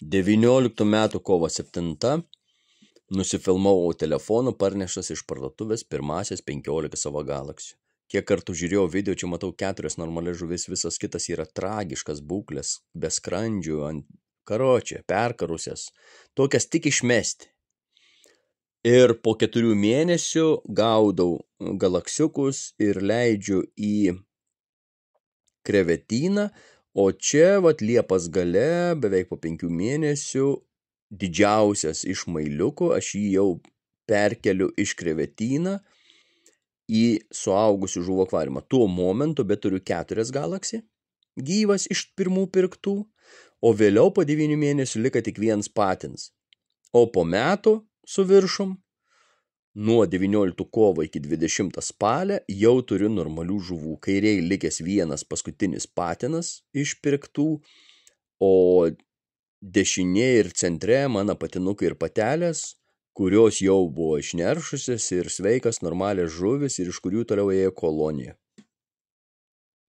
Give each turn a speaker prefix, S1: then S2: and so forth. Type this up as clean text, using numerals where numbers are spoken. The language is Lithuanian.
S1: 19 metų kovo 7 nusifilmavau telefonu parneštas iš parduotuvės pirmasias 15 savo galaksių. Kiek kartų žiūrėjau video, čia matau 4 normalias žuvis, visas kitas yra tragiškas būklės, be skrandžių, perkarusias, tokias tik išmesti. Ir po 4 mėnesių gaudau galaksiukus ir leidžiu į krevetyną, o čia Liepos gale, beveik po 5 mėnesių, didžiausias iš mailiukų, aš jį jau perkeliu iš krevetyną į suaugusių žuvų akvariumą. Tuo momentu, bet turiu 4 galaksį, gyvas iš pirmų pirktų, o vėliau po 9 mėnesių liko tik 1 patins. O po metų su viršum, nuo 19 kovo iki 20 spalio, jau turiu normalių žuvų. Kairiai likęs 1 paskutinis patinas iš pirktų, o dešinė ir centre mano patinukai ir patelės, kurios jau buvo išneršusios ir sveikas normalias žuvis ir iš kurių toliau ėjo kolonija.